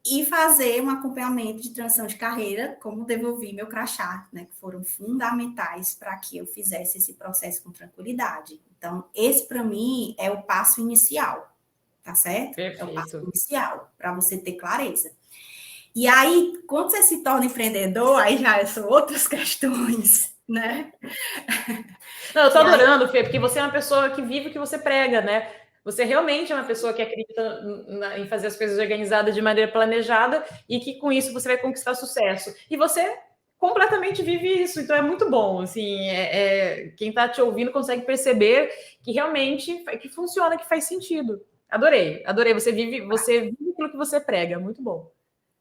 e fazer um acompanhamento de transição de carreira, como devolvi meu crachá, né, que foram fundamentais para que eu fizesse esse processo com tranquilidade. Então, esse para mim é o passo inicial, tá certo? Perfeito. É o passo inicial para você ter clareza. E aí, quando você se torna empreendedor, aí já são outras questões, né? Não, eu tô adorando, Fê, porque você é uma pessoa que vive o que você prega, né? Você realmente é uma pessoa que acredita em fazer as coisas organizadas de maneira planejada e que com isso você vai conquistar sucesso. E você completamente vive isso, então é muito bom. Assim, quem está te ouvindo consegue perceber que realmente que funciona, que faz sentido. Adorei, adorei. Você vive aquilo que você prega, muito bom.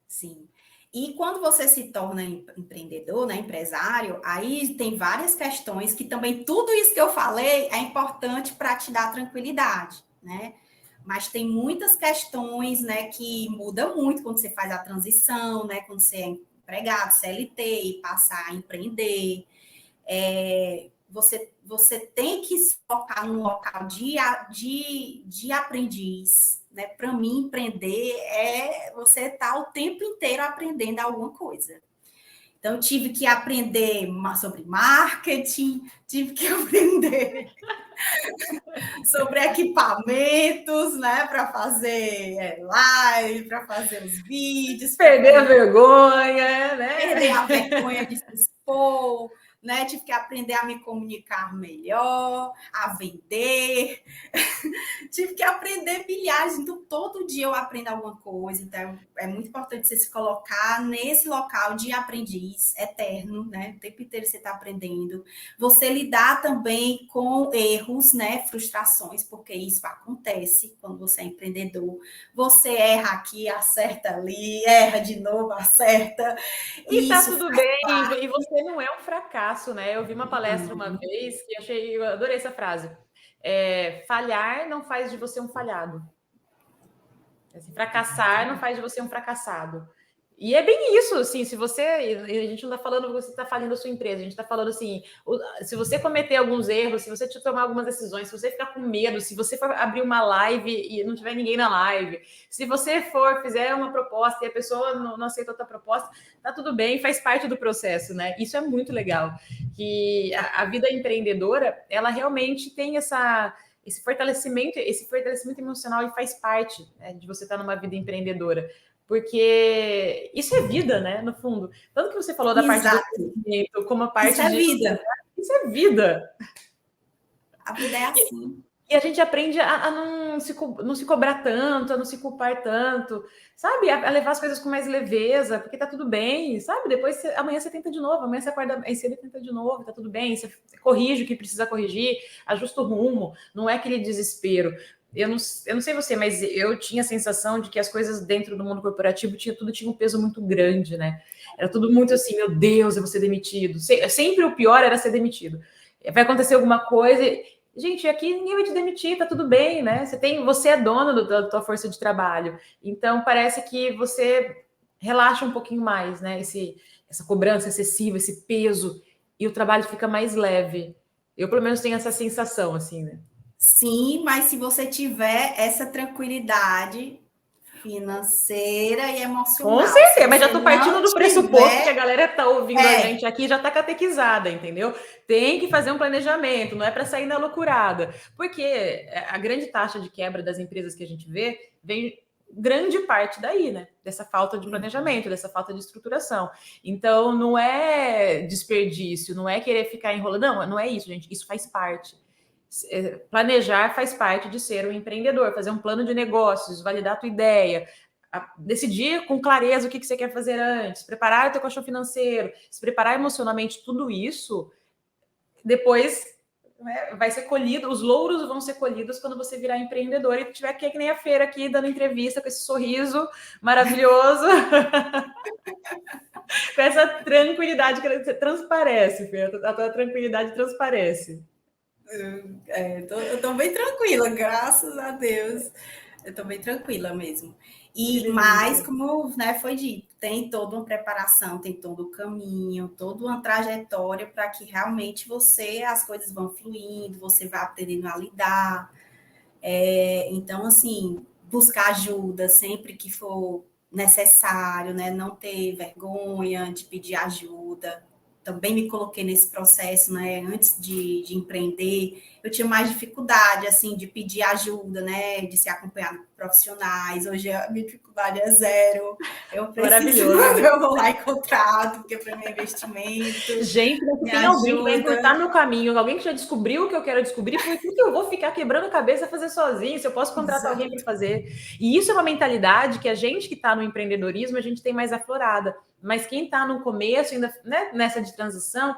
Sim. E quando você se torna empreendedor, né, empresário, aí tem várias questões que também tudo isso que eu falei é importante para te dar tranquilidade, né? Mas tem muitas questões, né, que mudam muito quando você faz a transição, né, quando você é empregado, CLT, e passar a empreender. Você tem que se focar num local de aprendiz, né? Para mim, empreender você estar o tempo inteiro aprendendo alguma coisa. Então, tive que aprender sobre marketing, tive que aprender sobre equipamentos, né, para fazer live, para fazer os vídeos, para Perder a fazer vergonha, perder né? a vergonha de se expor, né? Tive que aprender a me comunicar melhor, a vender, tive que aprender milhares. Então, todo dia eu aprendo alguma coisa. Então, é muito importante você se colocar nesse local de aprendiz eterno, né? O tempo inteiro você está aprendendo. Você lidar também com erros, né? Frustrações, porque isso acontece quando você é empreendedor. Você erra aqui, acerta ali, erra de novo, acerta. E tá Isso tudo faz bem, e parte. você não é um fracasso, né? Eu vi uma palestra uma vez que eu adorei essa frase. Falhar não faz de você um falhado. Assim, fracassar não faz de você um fracassado. E é bem isso, assim, se você. A gente não está falando que você está falindo a sua empresa, a gente está falando assim, se você cometer alguns erros, se você tomar algumas decisões, se você ficar com medo, se você for abrir uma live e não tiver ninguém na live, se você fizer uma proposta e a pessoa não aceitou a tua proposta, tá tudo bem, faz parte do processo, né? Isso é muito legal. Que a vida empreendedora, ela realmente tem esse fortalecimento emocional e faz parte, né, de você estar numa vida empreendedora. Porque isso é vida, né? No fundo. Tanto que você falou da parte do Exato. conhecimento, como a Isso parte é de. vida. Isso é vida. A vida é assim. E a gente aprende a não se cobrar tanto, a não se culpar tanto, sabe? A levar as coisas com mais leveza, porque tá tudo bem, sabe? Depois, amanhã você tenta de novo, amanhã você acorda aí cedo e tenta de novo, tá tudo bem, você corrige o que precisa corrigir, ajusta o rumo, não é aquele desespero. Eu não sei você, mas eu tinha a sensação de que as coisas dentro do mundo corporativo tudo tinha um peso muito grande, né? Era tudo muito assim, meu Deus, eu vou ser demitido. Sempre o pior era ser demitido. Vai acontecer alguma coisa. Gente, aqui ninguém vai te demitir, tá tudo bem, né? Você é dono da tua força de trabalho. Então parece que você relaxa um pouquinho mais, né? Essa cobrança excessiva, esse peso, e o trabalho fica mais leve. Eu, pelo menos, tenho essa sensação, assim, né? Sim, mas se você tiver essa tranquilidade financeira e Com emocional, se certeza, mas já você estou partindo não do pressuposto que a tiver, galera está ouvindo a gente aqui já está catequizada, entendeu? Tem que fazer um planejamento, não é para sair na loucurada. Porque a grande taxa de quebra das empresas que a gente vem grande parte daí, né? Dessa falta de planejamento, dessa falta de estruturação. Então, não é desperdício, não é querer ficar enrolando. Não é isso, gente. Isso faz parte. Planejar faz parte de ser um empreendedor, fazer um plano de negócios, validar a tua ideia, decidir com clareza o que você quer fazer antes, preparar o teu colchão financeiro, se preparar emocionalmente, tudo isso, depois, né, vai ser colhido, os louros vão ser colhidos quando você virar empreendedor e tiver que nem a Feira aqui dando entrevista com esse sorriso maravilhoso, com essa tranquilidade que você transparece, Feira, a tua tranquilidade transparece. Eu tô bem tranquila, graças a Deus. Eu tô bem tranquila mesmo. Mas, como, né, foi dito, tem toda uma preparação, tem todo o caminho, toda uma trajetória para que realmente as coisas vão fluindo, você vai aprendendo a lidar. Então, assim, buscar ajuda sempre que for necessário, né? Não ter vergonha de pedir ajuda. Também me coloquei nesse processo, né? Antes de empreender, eu tinha mais dificuldade, assim, de pedir ajuda, né? De ser acompanhado por profissionais. Hoje a minha dificuldade é zero. Eu preciso, Maravilhoso, né? eu vou lá e contrato, porque para mim é investimento. Gente, Me tem alguém que vai ajuda. encurtar meu caminho, alguém que já descobriu o que eu quero descobrir, por que eu vou ficar quebrando a cabeça a fazer sozinho, se eu posso contratar alguém para fazer? E isso é uma mentalidade que a gente que está no empreendedorismo, a gente tem mais aflorada. Mas quem está no começo, ainda, né, nessa de transição,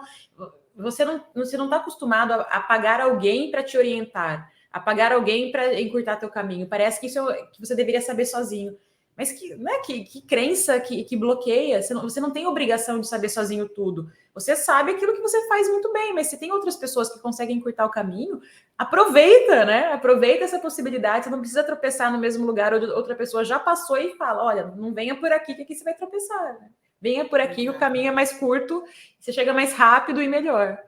você não está acostumado a pagar alguém para te orientar, a pagar alguém para encurtar teu caminho. Parece que que você deveria saber sozinho. Mas que crença que bloqueia. Você não tem obrigação de saber sozinho tudo. Você sabe aquilo que você faz muito bem, mas se tem outras pessoas que conseguem encurtar o caminho, aproveita, né? Aproveita essa possibilidade. Você não precisa tropeçar no mesmo lugar onde outra pessoa já passou e fala: olha, não venha por aqui que aqui você vai tropeçar. Né? Venha por aqui, o caminho é mais curto, você chega mais rápido e melhor.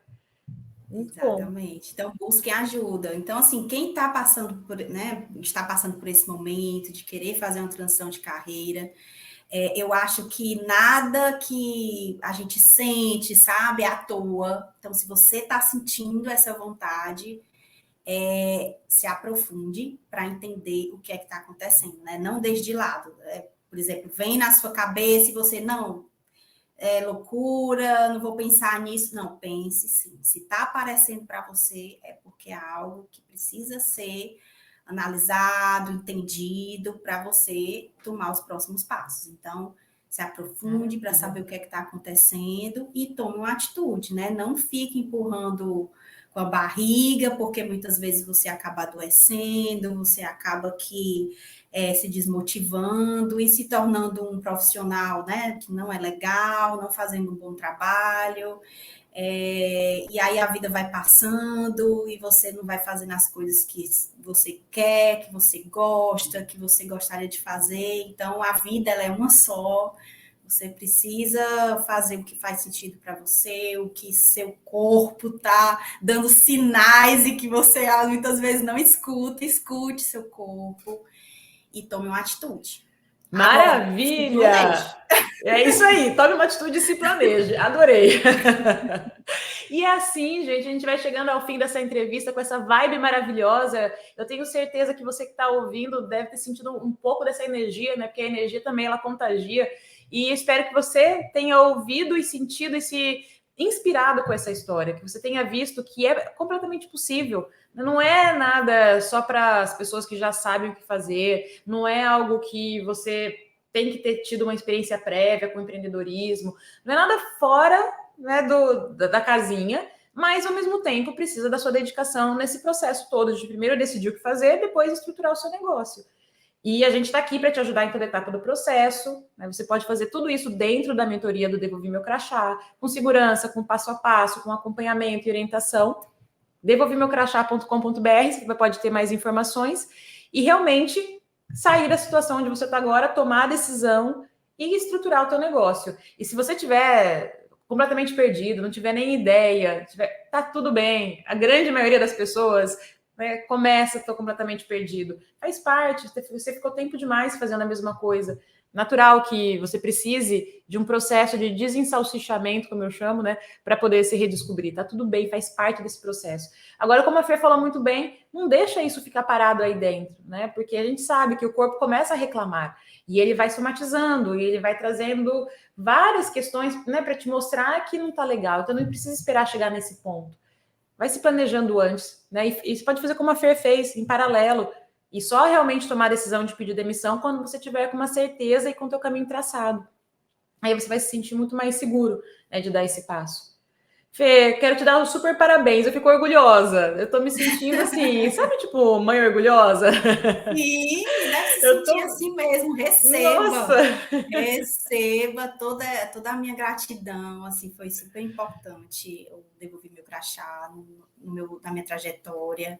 Muito bom. Exatamente. Então, busquem ajuda. Então, assim, quem está passando por, né, está passando por esse momento de querer fazer uma transição de carreira, Eu acho que nada que a gente sente, sabe, é à toa. Então, se você está sentindo essa vontade, se aprofunde para entender o que é que está acontecendo, né? Não deixe de lado. Por exemplo, vem na sua cabeça e você, não, é loucura, não vou pensar nisso. Não, pense sim. Se está aparecendo para você, é porque é algo que precisa ser analisado, entendido, para você tomar os próximos passos. Então, se aprofunde para saber o que é que está acontecendo e tome uma atitude, né? Não fique empurrando com a barriga, porque muitas vezes você acaba adoecendo, você acaba se desmotivando e se tornando um profissional, né, que não é legal, não fazendo um bom trabalho. E aí a vida vai passando e você não vai fazendo as coisas que você quer, que você gosta, que você gostaria de fazer. Então, a vida ela é uma só. Você precisa fazer o que faz sentido para você, o que seu corpo está dando sinais e que você muitas vezes não escuta. Escute seu corpo e tome uma atitude. Maravilha! É isso aí, tome uma atitude e se planeje. Adorei. E assim, gente, a gente vai chegando ao fim dessa entrevista com essa vibe maravilhosa. Eu tenho certeza que você que está ouvindo deve ter sentido um pouco dessa energia, né? Porque a energia também ela contagia. E espero que você tenha ouvido e sentido e se inspirado com essa história, que você tenha visto que é completamente possível. Não é nada só para as pessoas que já sabem o que fazer, não é algo que você tem que ter tido uma experiência prévia com empreendedorismo, não é nada fora, né, da casinha, mas ao mesmo tempo precisa da sua dedicação nesse processo todo, de primeiro decidir o que fazer, depois estruturar o seu negócio. E a gente está aqui para te ajudar em toda etapa do processo, né? Você pode fazer tudo isso dentro da mentoria do Devolvi Meu Crachá, com segurança, com passo a passo, com acompanhamento e orientação. devolvimeucrachá.com.br, você pode ter mais informações e realmente sair da situação onde você está agora, tomar a decisão e estruturar o teu negócio. E se você tiver completamente perdido, não tiver nem ideia, tá tudo bem. A grande maioria das pessoas começa, estou completamente perdido. Faz parte, você ficou tempo demais fazendo a mesma coisa. Natural que você precise de um processo de desensalsichamento, como eu chamo, né, para poder se redescobrir. Tá tudo bem, faz parte desse processo. Agora, como a Fer falou muito bem, não deixa isso ficar parado aí dentro, né? Porque a gente sabe que o corpo começa a reclamar e ele vai somatizando e ele vai trazendo várias questões, né, para te mostrar que não tá legal. Então, não precisa esperar chegar nesse ponto. Vai se planejando antes, né? E você pode fazer como a Fer fez, em paralelo. E só realmente tomar a decisão de pedir demissão quando você tiver com uma certeza e com o teu caminho traçado. Aí você vai se sentir muito mais seguro, né, de dar esse passo. Fê, quero te dar um super parabéns, eu fico orgulhosa. Eu tô me sentindo assim, sabe, tipo, mãe orgulhosa? Sim, deve se sentir assim mesmo. Receba. Nossa! Receba toda a minha gratidão. Assim, foi super importante. Eu devolvi meu crachá na minha trajetória,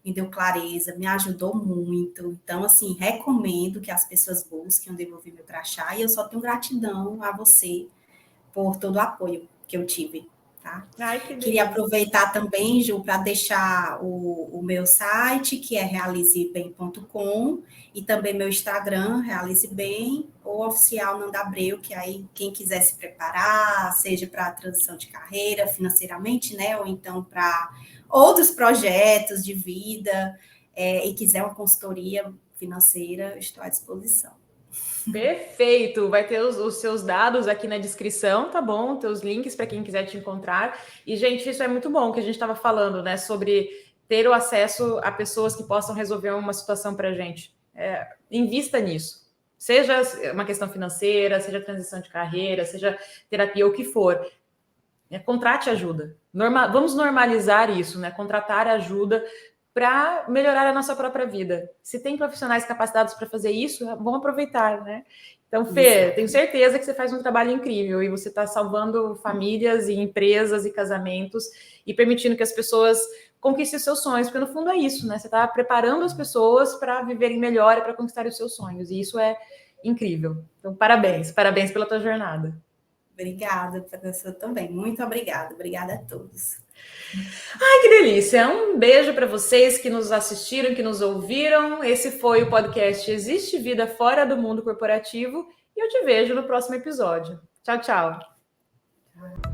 me deu clareza, me ajudou muito. Então, assim, recomendo que as pessoas busquem o Devolvi Meu Crachá. E eu só tenho gratidão a você por todo o apoio que eu tive. Tá? Ai, que Queria aproveitar também, Ju, para deixar o meu site, que é realizebem.com, e também meu Instagram, Realize Bem, ou oficial Nanda Abreu, que aí quem quiser se preparar, seja para a transição de carreira financeiramente, né, ou então para outros projetos de vida, e quiser uma consultoria financeira, estou à disposição. Perfeito, vai ter os seus dados aqui na descrição, tá bom? Teus links para quem quiser te encontrar. E, gente, isso é muito bom que a gente estava falando, né? Sobre ter o acesso a pessoas que possam resolver uma situação para a gente. Invista nisso. Seja uma questão financeira, seja transição de carreira, seja terapia, o que for. Contrate ajuda. Vamos normalizar isso, né? Contratar ajuda para melhorar a nossa própria vida. Se tem profissionais capacitados para fazer isso, vamos aproveitar, né? Então, Fê, tenho certeza que você faz um trabalho incrível e você está salvando famílias e empresas e casamentos e permitindo que as pessoas conquistem os seus sonhos, porque no fundo é isso, né? Você está preparando as pessoas para viverem melhor e para conquistarem os seus sonhos, e isso é incrível. Então, parabéns pela tua jornada. Obrigada, professor, também. Muito obrigada. Obrigada a todos. Ai, que delícia! Um beijo para vocês que nos assistiram, que nos ouviram. Esse foi o podcast Existe Vida Fora do Mundo Corporativo e eu te vejo no próximo episódio. Tchau, tchau!